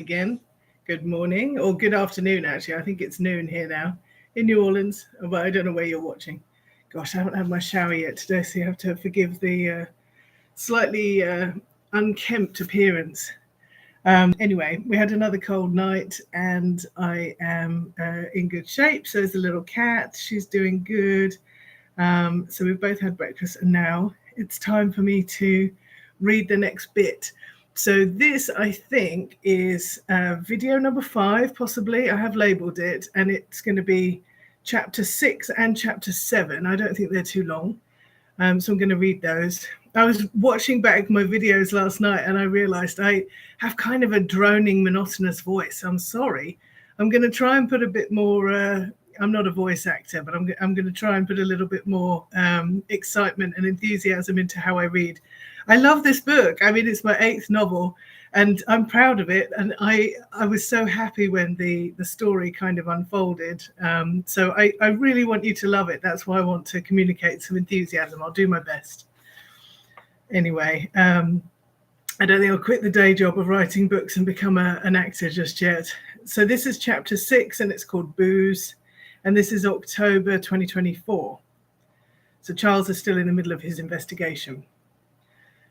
again. Good morning or good afternoon, actually. I think it's noon here now in New Orleans, but I don't know where you're watching. Gosh, I haven't had my shower yet today, so you have to forgive the slightly unkempt appearance. Anyway, we had another cold night, and I am in good shape. So is the little cat. She's doing good. So we've both had breakfast, and now it's time for me to read the next bit. So this, I think, is video number 5, possibly. I have labeled it, and it's going to be chapter 6 and chapter 7. I don't think they're too long, so I'm going to read those. I was watching back my videos last night, and I realized I have kind of a droning, monotonous voice. I'm sorry. I'm going to try and put a bit more. I'm not a voice actor, but I'm going to try and put a little bit more excitement and enthusiasm into how I read. I love this book. I mean, it's my 8th novel, and I'm proud of it. And I was so happy when the story kind of unfolded. So I really want you to love it. That's why I want to communicate some enthusiasm. I'll do my best. Anyway, I don't think I'll quit the day job of writing books and become an actor just yet. So this is chapter 6, and it's called Booze. And this is October 2024. So Charles is still in the middle of his investigation.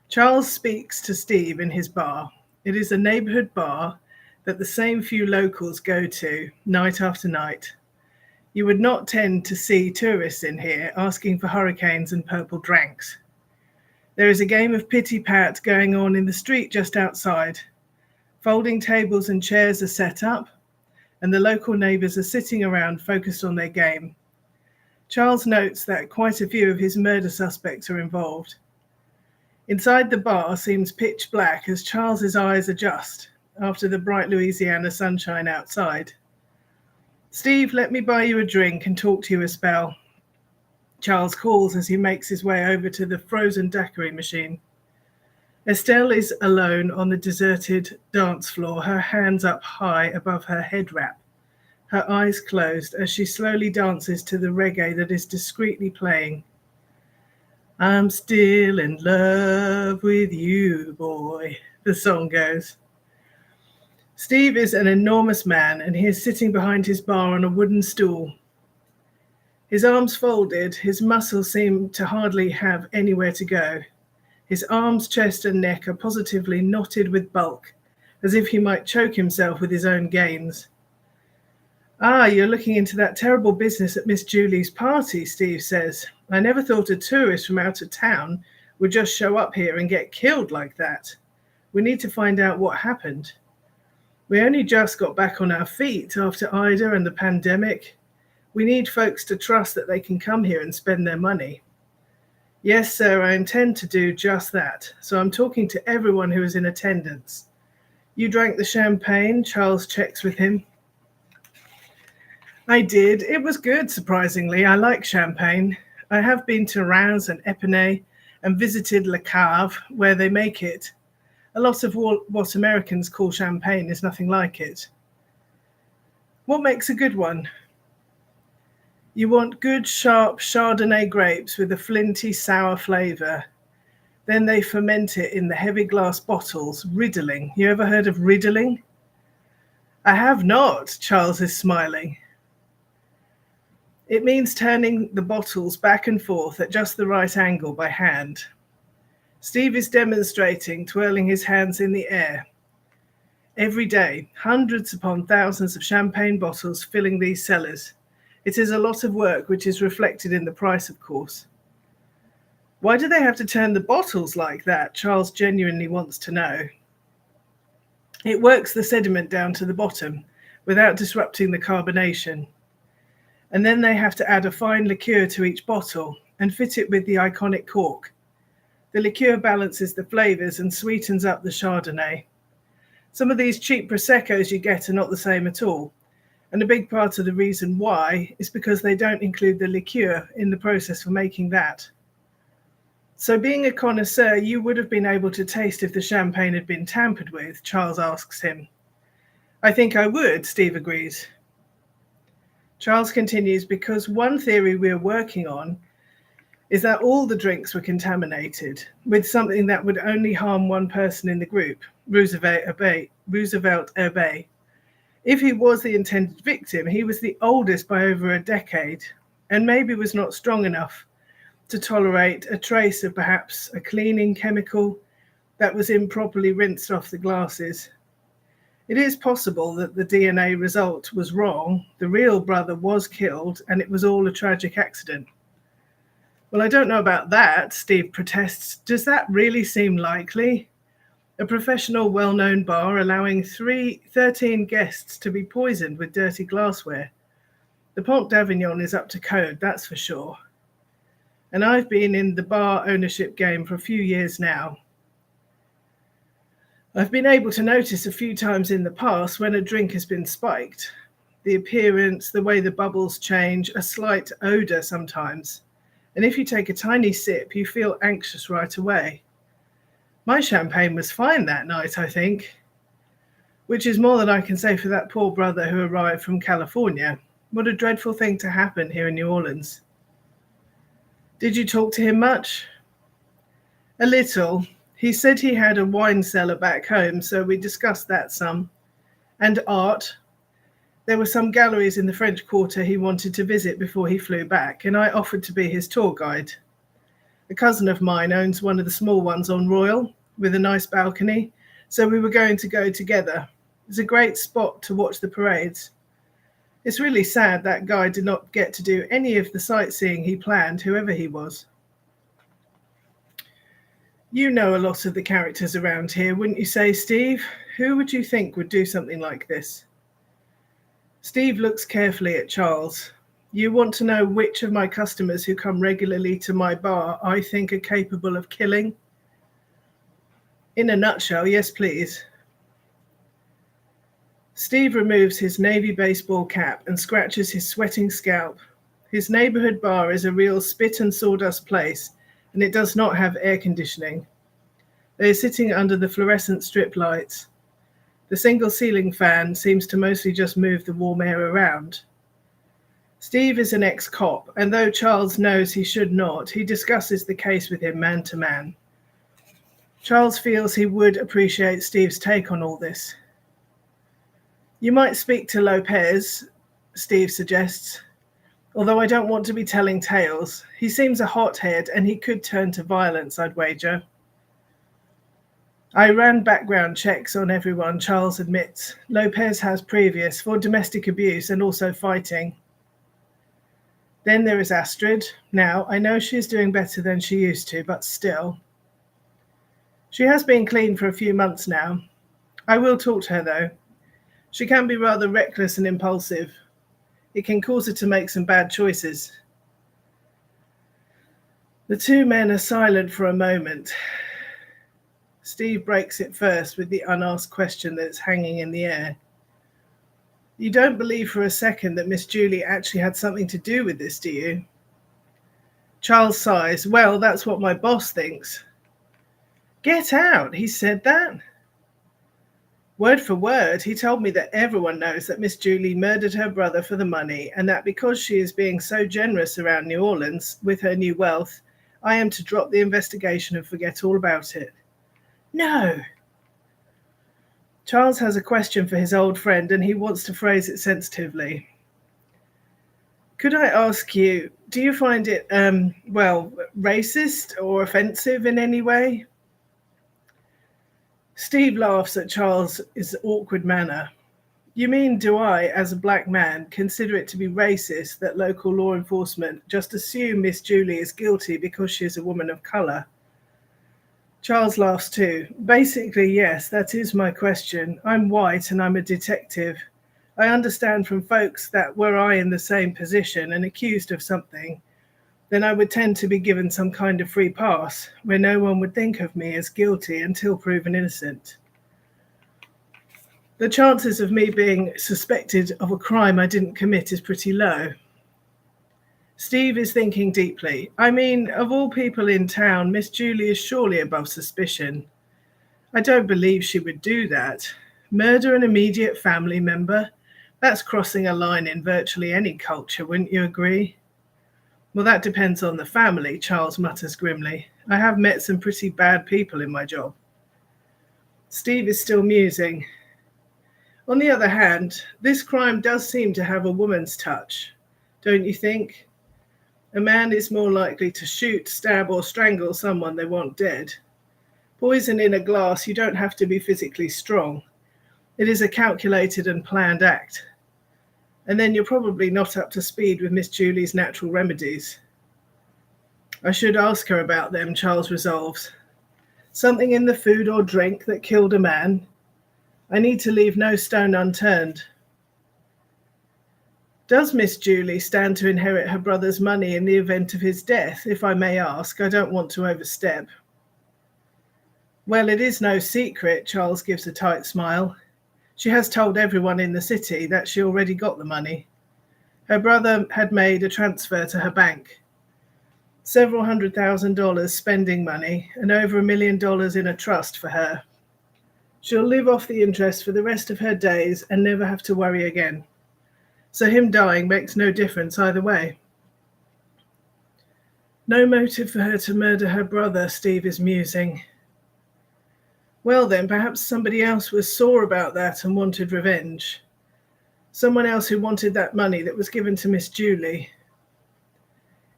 Charles speaks to Steve in his bar. It is a neighborhood bar that the same few locals go to night after night. You would not tend to see tourists in here asking for hurricanes and purple drinks. There is a game of pity-pat going on in the street just outside. Folding tables and chairs are set up, and the local neighbours are sitting around focused on their game. Charles notes that quite a few of his murder suspects are involved. Inside the bar seems pitch black as Charles's eyes adjust after the bright Louisiana sunshine outside. "Steve, let me buy you a drink and talk to you a spell," Charles calls as he makes his way over to the frozen daiquiri machine. Estelle is alone on the deserted dance floor, her hands up high above her head wrap, her eyes closed as she slowly dances to the reggae that is discreetly playing. "I'm still in love with you, boy," the song goes. Steve is an enormous man, and he is sitting behind his bar on a wooden stool. His arms folded, his muscles seem to hardly have anywhere to go. His arms, chest, and neck are positively knotted with bulk, as if he might choke himself with his own gains. "Ah, you're looking into that terrible business at Miss Julie's party," Steve says. "I never thought a tourist from out of town would just show up here and get killed like that. We need to find out what happened. We only just got back on our feet after Ida and the pandemic. We need folks to trust that they can come here and spend their money." "Yes, sir, I intend to do just that. So I'm talking to everyone who is in attendance." "You drank the champagne?" Charles checks with him. "I did. It was good, surprisingly. I like champagne. I have been to Reims and Epinay and visited Le Cave, where they make it. A lot of what Americans call champagne is nothing like it." "What makes a good one?" "You want good, sharp Chardonnay grapes with a flinty, sour flavor. Then they ferment it in the heavy glass bottles, riddling. You ever heard of riddling?" "I have not." Charles is smiling. "It means turning the bottles back and forth at just the right angle by hand." Steve is demonstrating, twirling his hands in the air. "Every day, hundreds upon thousands of champagne bottles filling these cellars. It is a lot of work, which is reflected in the price, of course." "Why do they have to turn the bottles like that?" Charles genuinely wants to know. "It works the sediment down to the bottom without disrupting the carbonation. And then they have to add a fine liqueur to each bottle and fit it with the iconic cork. The liqueur balances the flavors and sweetens up the Chardonnay. Some of these cheap Proseccos you get are not the same at all. And a big part of the reason why is because they don't include the liqueur in the process for making that." "So being a connoisseur, you would have been able to taste if the champagne had been tampered with?" Charles asks him. "I think I would," Steve agrees. Charles continues, "Because one theory we're working on is that all the drinks were contaminated with something that would only harm one person in the group. Roosevelt Obey. If he was the intended victim, he was the oldest by over a decade, and maybe was not strong enough to tolerate a trace of perhaps a cleaning chemical that was improperly rinsed off the glasses. It is possible that the DNA result was wrong, the real brother was killed, and it was all a tragic accident. Well, I don't know about that, Steve protests. Does that really seem likely? A professional, well-known bar allowing 13 guests to be poisoned with dirty glassware. The Pont d'Avignon is up to code, that's for sure. And I've been in the bar ownership game for a few years now. I've been able to notice a few times in the past when a drink has been spiked. The appearance, the way the bubbles change, a slight odor sometimes. And if you take a tiny sip, you feel anxious right away. My champagne was fine that night, I think, which is more than I can say for that poor brother who arrived from California. What a dreadful thing to happen here in New Orleans. Did you talk to him much? A little. He said he had a wine cellar back home, so we discussed that some. And art. There were some galleries in the French Quarter he wanted to visit before he flew back, and I offered to be his tour guide. A cousin of mine owns one of the small ones on Royal with a nice balcony, so we were going to go together. It's a great spot to watch the parades. It's really sad that guy did not get to do any of the sightseeing he planned, whoever he was. You know a lot of the characters around here, wouldn't you say, Steve? Who would you think would do something like this? Steve looks carefully at Charles. You want to know which of my customers who come regularly to my bar I think are capable of killing? In a nutshell, yes, please. Steve removes his navy baseball cap and scratches his sweating scalp. His neighborhood bar is a real spit and sawdust place, and it does not have air conditioning. They are sitting under the fluorescent strip lights. The single ceiling fan seems to mostly just move the warm air around. Steve is an ex-cop, and though Charles knows he should not, he discusses the case with him man to man. Charles feels he would appreciate Steve's take on all this. You might speak to Lopez, Steve suggests, although I don't want to be telling tales. He seems a hothead, and he could turn to violence, I'd wager. I ran background checks on everyone, Charles admits. Lopez has previous for domestic abuse and also fighting. Then there is Astrid. Now, I know she's doing better than she used to, but still. She has been clean for a few months now. I will talk to her, though. She can be rather reckless and impulsive. It can cause her to make some bad choices. The two men are silent for a moment. Steve breaks it first with the unasked question that's hanging in the air. You don't believe for a second that Miss Julie actually had something to do with this, do you? Charles sighs. Well, that's what my boss thinks. Get out, he said that? Word for word, he told me that everyone knows that Miss Julie murdered her brother for the money, and that because she is being so generous around New Orleans with her new wealth, I am to drop the investigation and forget all about it. No. Charles has a question for his old friend, and he wants to phrase it sensitively. Could I ask you, do you find it, racist or offensive in any way? Steve laughs at Charles's awkward manner. You mean, do I, as a black man, consider it to be racist that local law enforcement just assume Miss Julie is guilty because she is a woman of color? Charles laughs too. Basically, yes, that is my question. I'm white and I'm a detective. I understand from folks that were I in the same position and accused of something, then I would tend to be given some kind of free pass, where no one would think of me as guilty until proven innocent. The chances of me being suspected of a crime I didn't commit is pretty low. Steve is thinking deeply. I mean, of all people in town, Miss Julie is surely above suspicion. I don't believe she would do that. Murder an immediate family member? That's crossing a line in virtually any culture, wouldn't you agree? Well, that depends on the family, Charles mutters grimly. I have met some pretty bad people in my job. Steve is still musing. On the other hand, this crime does seem to have a woman's touch, don't you think? A man is more likely to shoot, stab, or strangle someone they want dead. Poison in a glass, you don't have to be physically strong. It is a calculated and planned act. And then you're probably not up to speed with Miss Julie's natural remedies. I should ask her about them, Charles resolves. Something in the food or drink that killed a man? I need to leave no stone unturned. Does Miss Julie stand to inherit her brother's money in the event of his death, if I may ask? I don't want to overstep. Well, it is no secret, Charles gives a tight smile. She has told everyone in the city that she already got the money. Her brother had made a transfer to her bank. Several $100,000 spending money and over $1 million in a trust for her. She'll live off the interest for the rest of her days and never have to worry again. So him dying makes no difference either way. No motive for her to murder her brother, Steve is musing. Well then, perhaps somebody else was sore about that and wanted revenge. Someone else who wanted that money that was given to Miss Julie.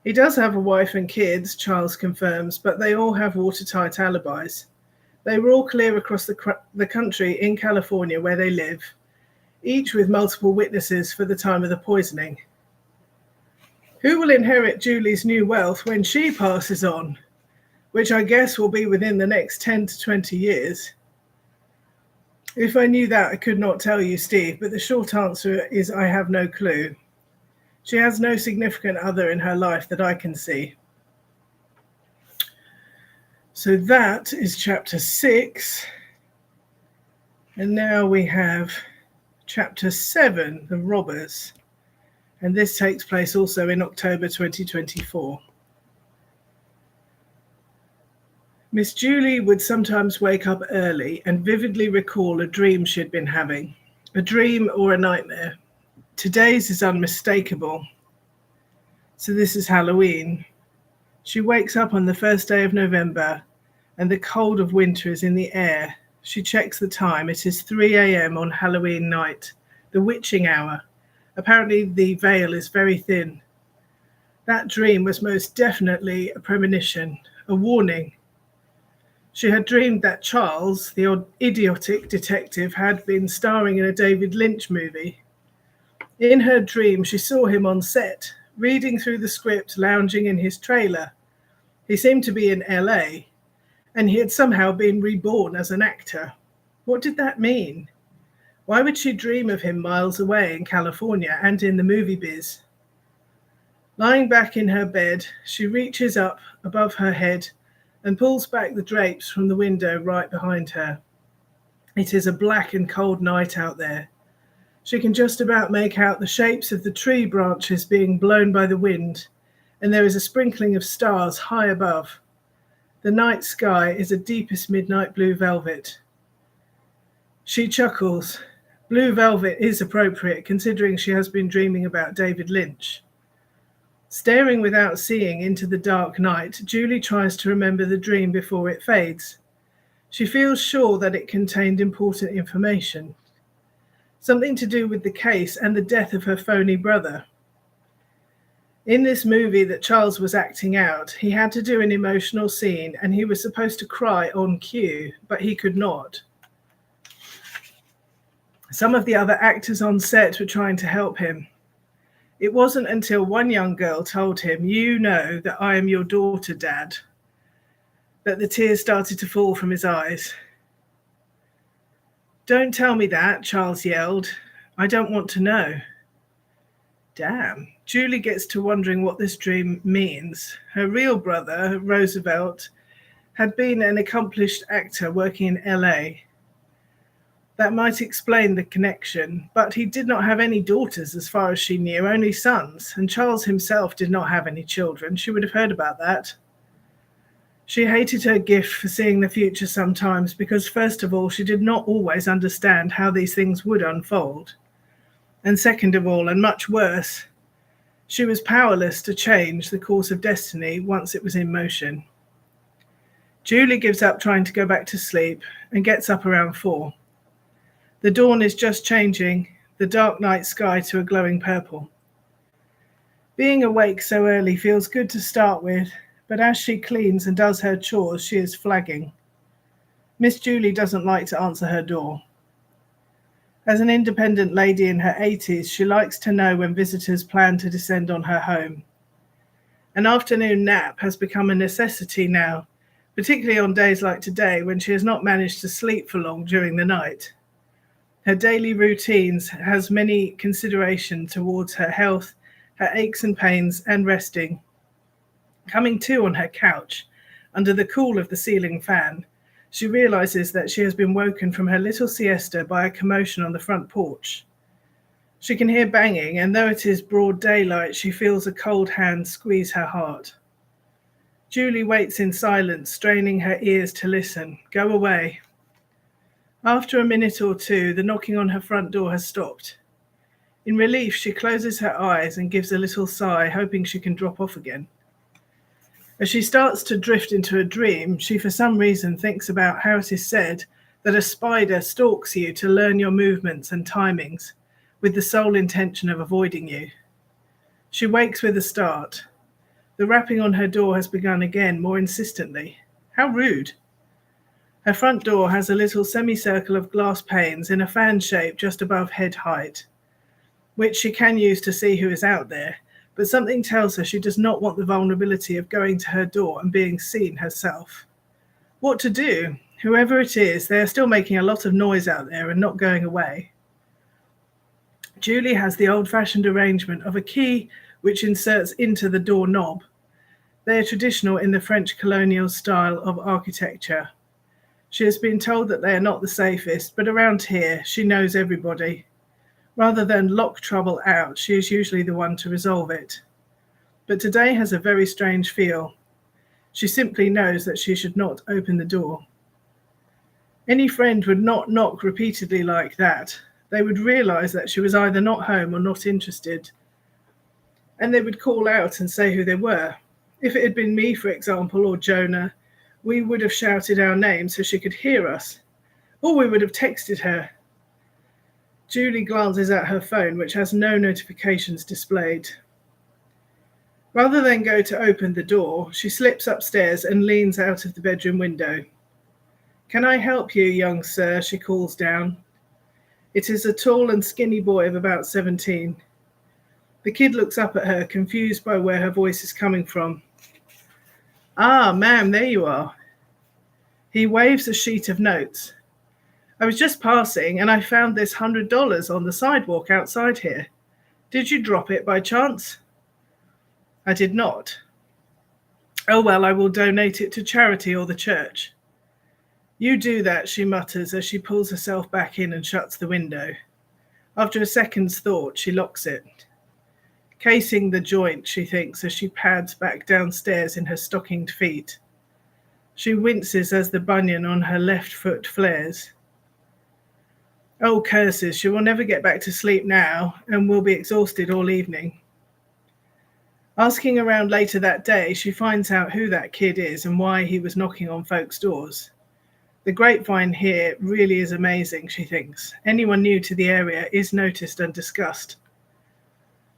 He does have a wife and kids, Charles confirms, but they all have watertight alibis. They were all clear across the country in California where they live, each with multiple witnesses for the time of the poisoning. Who will inherit Julie's new wealth when she passes on? Which I guess will be within the next 10 to 20 years. If I knew that, I could not tell you, Steve, but the short answer is I have no clue. She has no significant other in her life that I can see. So that is chapter 6. And now we have chapter 7, The Robbers. And this takes place also in October 2024. Miss Julie would sometimes wake up early and vividly recall a dream she'd been having, a dream or a nightmare. Today's is unmistakable. So this is Halloween. She wakes up on the first day of November and the cold of winter is in the air. She checks the time. It is 3 a.m. on Halloween night, the witching hour. Apparently the veil is very thin. That dream was most definitely a premonition, a warning. She had dreamed that Charles, the idiotic detective, had been starring in a David Lynch movie. In her dream, she saw him on set, reading through the script, lounging in his trailer. He seemed to be in LA, and he had somehow been reborn as an actor. What did that mean? Why would she dream of him miles away in California and in the movie biz? Lying back in her bed, she reaches up above her head and pulls back the drapes from the window right behind her. It is a black and cold night out there. She can just about make out the shapes of the tree branches being blown by the wind, and there is a sprinkling of stars high above. The night sky is a deepest midnight blue velvet. She chuckles. Blue velvet is appropriate, considering she has been dreaming about David Lynch. Staring without seeing into the dark night, Julie tries to remember the dream before it fades. She feels sure that it contained important information. Something to do with the case and the death of her phony brother. In this movie that Charles was acting out, he had to do an emotional scene and he was supposed to cry on cue, but he could not. Some of the other actors on set were trying to help him. It wasn't until one young girl told him, "You know that I am your daughter, Dad," that the tears started to fall from his eyes. "Don't tell me that," Charles yelled. "I don't want to know." Damn. Julie gets to wondering what this dream means. Her real brother, Roosevelt, had been an accomplished actor working in LA. That might explain the connection, but he did not have any daughters as far as she knew, only sons, and Charles himself did not have any children. She would have heard about that. She hated her gift for seeing the future sometimes because, first of all, she did not always understand how these things would unfold. And second of all, and much worse, she was powerless to change the course of destiny once it was in motion. Julie gives up trying to go back to sleep and gets up around 4. The dawn is just changing the dark night sky to a glowing purple. Being awake so early feels good to start with, but as she cleans and does her chores, she is flagging. Miss Julie doesn't like to answer her door. As an independent lady in her 80s, she likes to know when visitors plan to descend on her home. An afternoon nap has become a necessity now, particularly on days like today when she has not managed to sleep for long during the night. Her daily routines has many considerations towards her health, her aches and pains, and resting. Coming to on her couch, under the cool of the ceiling fan, she realizes that she has been woken from her little siesta by a commotion on the front porch. She can hear banging, and though it is broad daylight, she feels a cold hand squeeze her heart. Julie waits in silence, straining her ears to listen. Go away. After a minute or two, the knocking on her front door has stopped. In relief, she closes her eyes and gives a little sigh, hoping she can drop off again. As she starts to drift into a dream, she for some reason thinks about how it is said that a spider stalks you to learn your movements and timings, with the sole intention of avoiding you. She wakes with a start. The rapping on her door has begun again, more insistently. How rude. Her front door has a little semicircle of glass panes in a fan shape just above head height, which she can use to see who is out there, but something tells her she does not want the vulnerability of going to her door and being seen herself. What to do? Whoever it is, they are still making a lot of noise out there and not going away. Julie has the old-fashioned arrangement of a key which inserts into the door knob. They are traditional in the French colonial style of architecture. She has been told that they are not the safest, but around here, she knows everybody. Rather than lock trouble out, she is usually the one to resolve it. But today has a very strange feel. She simply knows that she should not open the door. Any friend would not knock repeatedly like that. They would realize that she was either not home or not interested, and they would call out and say who they were. If it had been me, for example, or Jonah, we would have shouted our name so she could hear us, or we would have texted her. Julie glances at her phone, which has no notifications displayed. Rather than go to open the door, she slips upstairs and leans out of the bedroom window. Can I help you, young sir? She calls down. It is a tall and skinny boy of about 17. The kid looks up at her, confused by where her voice is coming from. Ah, ma'am, there you are. He waves a sheet of notes. I was just passing and I found this $100 on the sidewalk outside here. Did you drop it by chance? I did not. Oh, well, I will donate it to charity or the church. You do that, she mutters as she pulls herself back in and shuts the window. After a second's thought, she locks it. Casing the joint, she thinks, as she pads back downstairs in her stockinged feet. She winces as the bunion on her left foot flares. Oh, curses, she will never get back to sleep now and will be exhausted all evening. Asking around later that day, she finds out who that kid is and why he was knocking on folks' doors. The grapevine here really is amazing, she thinks. Anyone new to the area is noticed and discussed.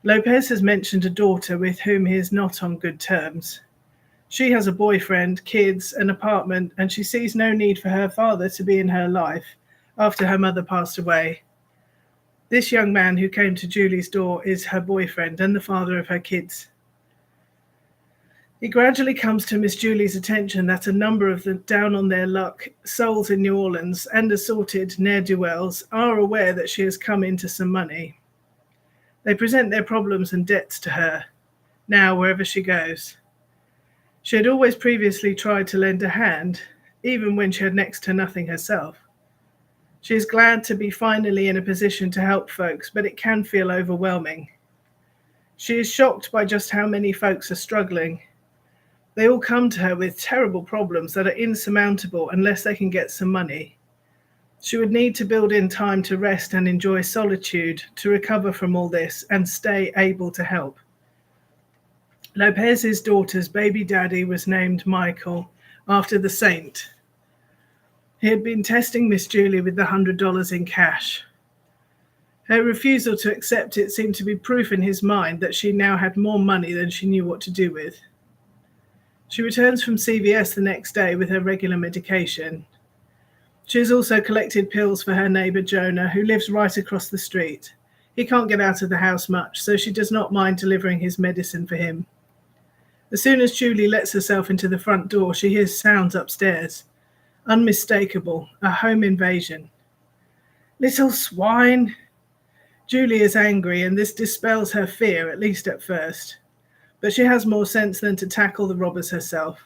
Lopez has mentioned a daughter with whom he is not on good terms. She has a boyfriend, kids, an apartment, and she sees no need for her father to be in her life after her mother passed away. This young man who came to Julie's door is her boyfriend and the father of her kids. It gradually comes to Miss Julie's attention that a number of the down-on-their-luck souls in New Orleans and assorted ne'er-do-wells are aware that she has come into some money. They present their problems and debts to her, now wherever she goes. She had always previously tried to lend a hand, even when she had next to nothing herself. She is glad to be finally in a position to help folks, but it can feel overwhelming. She is shocked by just how many folks are struggling. They all come to her with terrible problems that are insurmountable unless they can get some money. She would need to build in time to rest and enjoy solitude to recover from all this and stay able to help. Lopez's daughter's baby daddy was named Michael, after the Saint. He had been testing Miss Julie with the $100 in cash. Her refusal to accept it seemed to be proof in his mind that she now had more money than she knew what to do with. She returns from CVS the next day with her regular medication. She has also collected pills for her neighbour Jonah, who lives right across the street. He can't get out of the house much, so she does not mind delivering his medicine for him. As soon as Julie lets herself into the front door, she hears sounds upstairs. Unmistakable, a home invasion. Little swine! Julie is angry, and this dispels her fear, at least at first. But she has more sense than to tackle the robbers herself.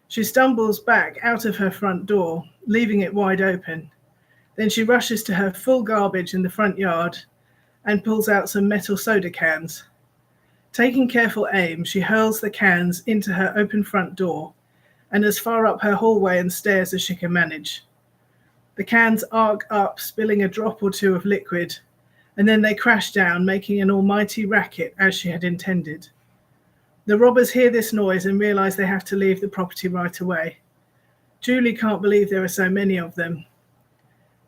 She stumbles back out of her front door, leaving it wide open. Then she rushes to her full garbage in the front yard and pulls out some metal soda cans. Taking careful aim, she hurls the cans into her open front door and as far up her hallway and stairs as she can manage. The cans arc up, spilling a drop or two of liquid, and then they crash down, making an almighty racket as she had intended. The robbers hear this noise and realize they have to leave the property right away. Julie can't believe there are so many of them.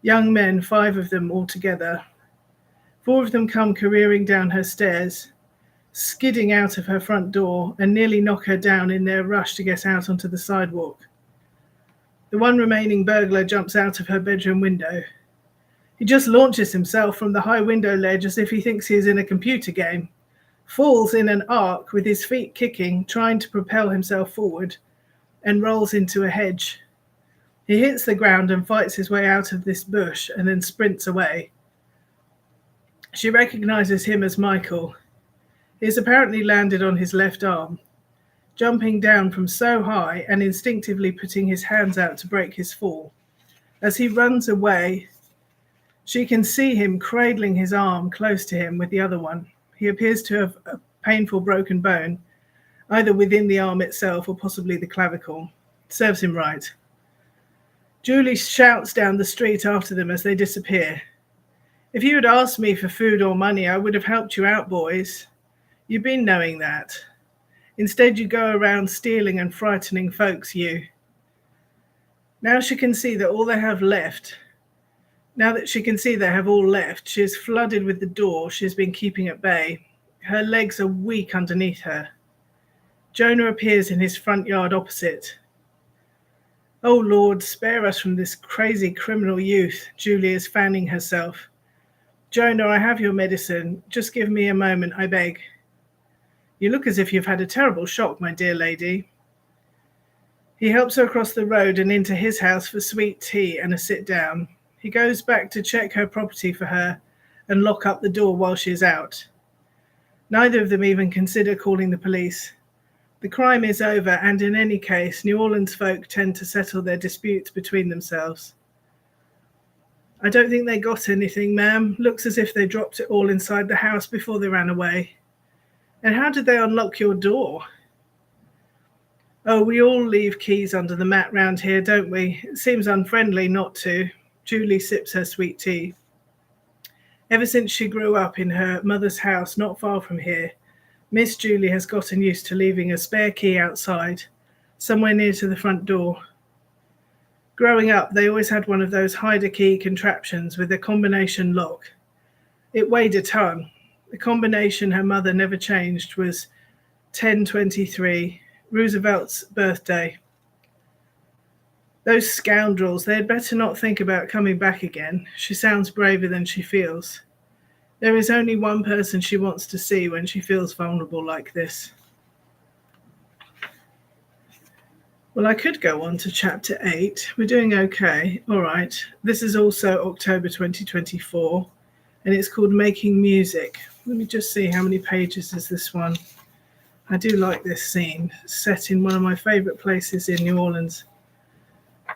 Young men, 5 of them altogether. 4 of them come careering down her stairs, skidding out of her front door and nearly knock her down in their rush to get out onto the sidewalk. The one remaining burglar jumps out of her bedroom window. He just launches himself from the high window ledge as if he thinks he is in a computer game, falls in an arc with his feet kicking, trying to propel himself forward, and rolls into a hedge. He hits the ground and fights his way out of this bush and then sprints away. She recognizes him as Michael. He has apparently landed on his left arm, jumping down from so high and instinctively putting his hands out to break his fall. As he runs away, she can see him cradling his arm close to him with the other one. He appears to have a painful broken bone, either within the arm itself or possibly the clavicle. Serves him right. Julie shouts down the street after them as they disappear. If you had asked me for food or money, I would have helped you out, boys. You've been knowing that. Instead, you go around stealing and frightening folks, you. Now she can see that all they have left. Now that she can see they have all left, she is flooded with the door she has been keeping at bay. Her legs are weak underneath her. Jonah appears in his front yard opposite. Oh Lord, spare us from this crazy criminal youth. Julie is fanning herself. Jonah, I have your medicine. Just give me a moment, I beg. You look as if you've had a terrible shock, my dear lady. He helps her across the road and into his house for sweet tea and a sit down. He goes back to check her property for her and lock up the door while she is out. Neither of them even consider calling the police. The crime is over, and in any case, New Orleans folk tend to settle their disputes between themselves. I don't think they got anything, ma'am. Looks as if they dropped it all inside the house before they ran away. And how did they unlock your door? Oh, we all leave keys under the mat round here, don't we? It seems unfriendly not to. Julie sips her sweet tea. Ever since she grew up in her mother's house not far from here, Miss Julie has gotten used to leaving a spare key outside, somewhere near to the front door. Growing up, they always had one of those hide-a-key contraptions with a combination lock. It weighed a ton. The combination her mother never changed was 1023, Roosevelt's birthday. Those scoundrels, they had better not think about coming back again. She sounds braver than she feels. There is only one person she wants to see when she feels vulnerable like this. Well, I could go on to chapter 8. We're doing okay. All right. This is also October 2024, and it's called Making Music. Let me just see how many pages is this one. I do like this scene, set in one of my favorite places in New Orleans.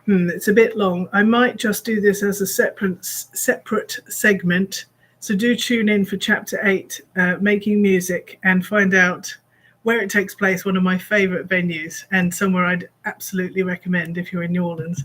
It's a bit long. I might just do this as a separate segment. So do tune in for chapter 8, Making Music, and find out where it takes place, one of my favorite venues and somewhere I'd absolutely recommend if you're in New Orleans.